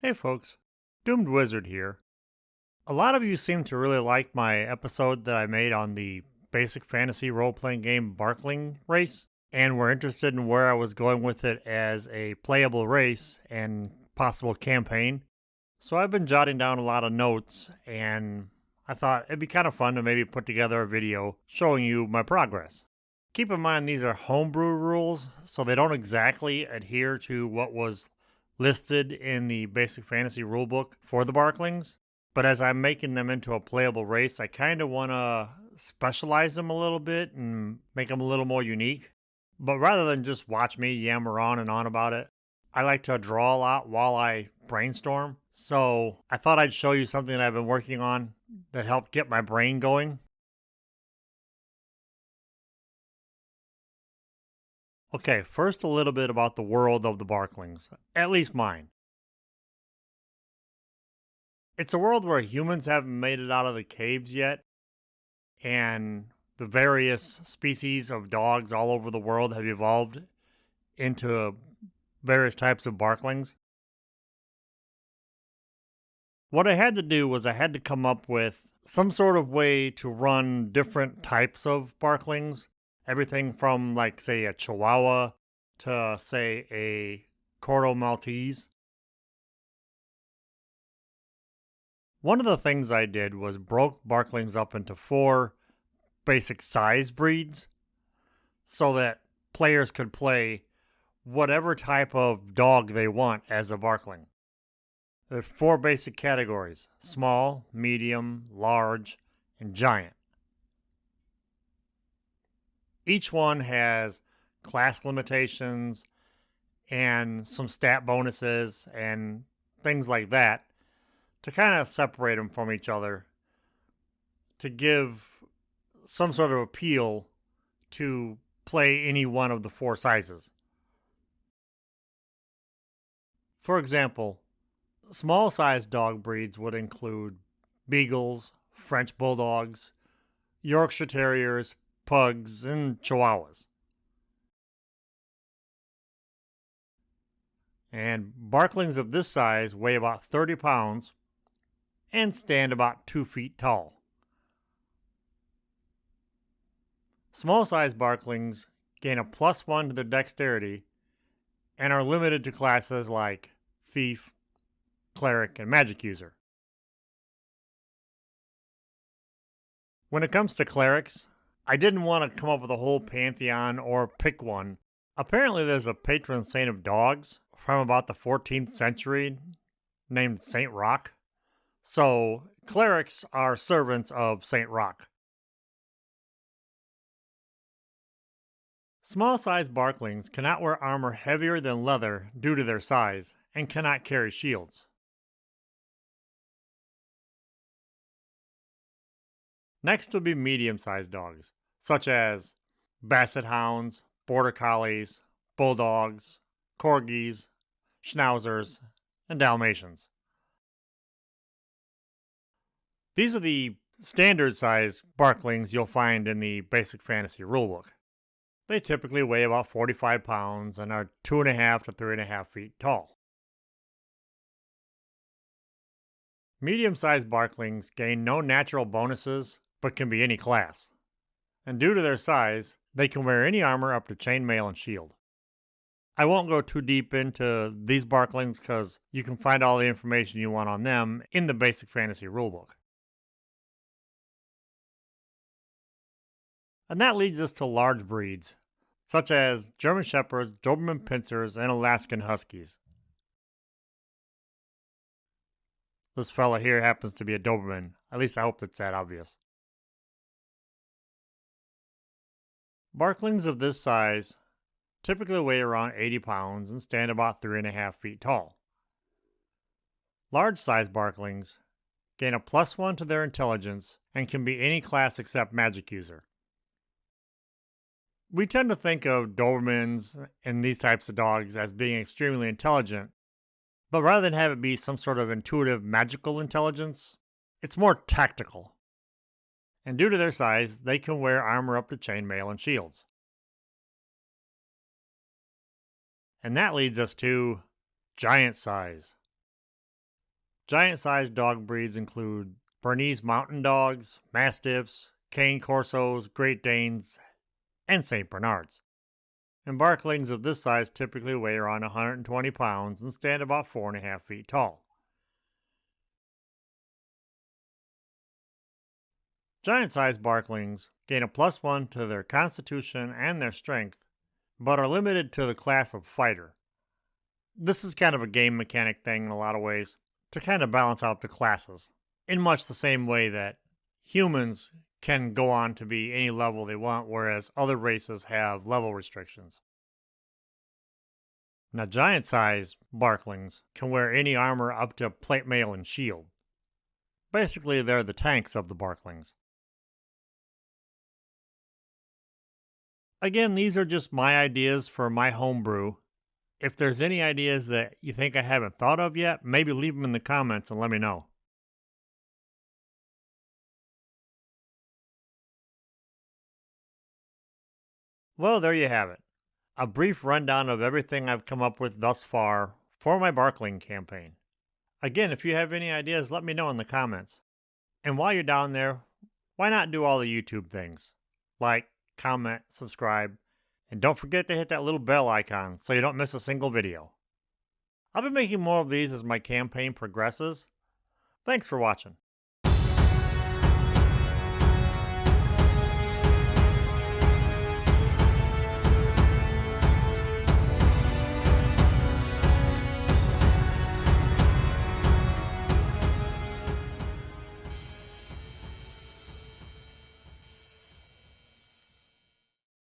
Hey folks, Doomed Wizard here. A lot of you seem to really like my episode that I made on the basic fantasy role playing game Barkling race, and were interested in where I was going with it as a playable race and possible campaign. So I've been jotting down a lot of notes, and I thought it'd be kind of fun to maybe put together a video showing you my progress. Keep in mind these are homebrew rules, so they don't exactly adhere to what was listed in the basic fantasy rulebook for the Barklings. But as I'm making them into a playable race, I kind of want to specialize them a little bit and make them a little more unique. But rather than just watch me yammer on and on about it, I like to draw a lot while I brainstorm. So I thought I'd show you something that I've been working on that helped get my brain going. Okay, first a little bit about the world of the Barklings, at least mine. It's a world where humans haven't made it out of the caves yet, and the various species of dogs all over the world have evolved into various types of Barklings. What I had to do was I had to come up with some sort of way to run different types of Barklings. Everything from, like, say, a Chihuahua to, say, a Corto Maltese. One of the things I did was broke Barklings up into four basic size breeds so that players could play whatever type of dog they want as a Barkling. There are four basic categories: small, medium, large, and giant. Each one has class limitations and some stat bonuses and things like that to kind of separate them from each other to give some sort of appeal to play any one of the four sizes. For example, small sized dog breeds would include Beagles, French Bulldogs, Yorkshire Terriers, Pugs, and Chihuahuas. And Barklings of this size weigh about 30 pounds and stand about 2 feet tall. Small sized Barklings gain a +1 to their dexterity and are limited to classes like Thief, Cleric, and Magic User. When it comes to clerics, I didn't want to come up with a whole pantheon or pick one. Apparently, there's a patron saint of dogs from about the 14th century named Saint Rock. So, clerics are servants of Saint Rock. Small sized Barklings cannot wear armor heavier than leather due to their size and cannot carry shields. Next would be medium sized dogs, such as Basset Hounds, Border Collies, Bulldogs, Corgis, Schnauzers, and Dalmatians. These are the standard size Barklings you'll find in the Basic Fantasy Rulebook. They typically weigh about 45 pounds and are 2.5 to 3.5 feet tall. Medium sized Barklings gain no natural bonuses but can be any class. And due to their size, they can wear any armor up to chainmail and shield. I won't go too deep into these Barklings because you can find all the information you want on them in the Basic Fantasy Rulebook. And that leads us to large breeds, such as German Shepherds, Doberman Pinschers, and Alaskan Huskies. This fella here happens to be a Doberman. At least I hope that's that obvious. Barklings of this size typically weigh around 80 pounds and stand about 3.5 feet tall. Large size Barklings gain a +1 to their intelligence and can be any class except Magic User. We tend to think of Dobermans and these types of dogs as being extremely intelligent, but rather than have it be some sort of intuitive magical intelligence, it's more tactical. And due to their size, they can wear armor up to chainmail and shields. And that leads us to giant size. Giant-sized dog breeds include Bernese Mountain Dogs, Mastiffs, Cane Corsos, Great Danes, and St. Bernards. And Barklings of this size typically weigh around 120 pounds and stand about 4.5 feet tall. Giant-sized Barklings gain a +1 to their constitution and their strength, but are limited to the class of fighter. This is kind of a game mechanic thing in a lot of ways to kind of balance out the classes, in much the same way that humans can go on to be any level they want, whereas other races have level restrictions. Now, giant sized Barklings can wear any armor up to plate mail and shield. Basically, they're the tanks of the Barklings. Again, these are just my ideas for my homebrew. If there's any ideas that you think I haven't thought of yet, maybe leave them in the comments and let me know. Well, there you have it. A brief rundown of everything I've come up with thus far for my Barkling campaign. Again, if you have any ideas, let me know in the comments. And while you're down there, why not do all the YouTube things? Like, comment, subscribe, and don't forget to hit that little bell icon so you don't miss a single video. I'll be making more of these as my campaign progresses. Thanks for watching.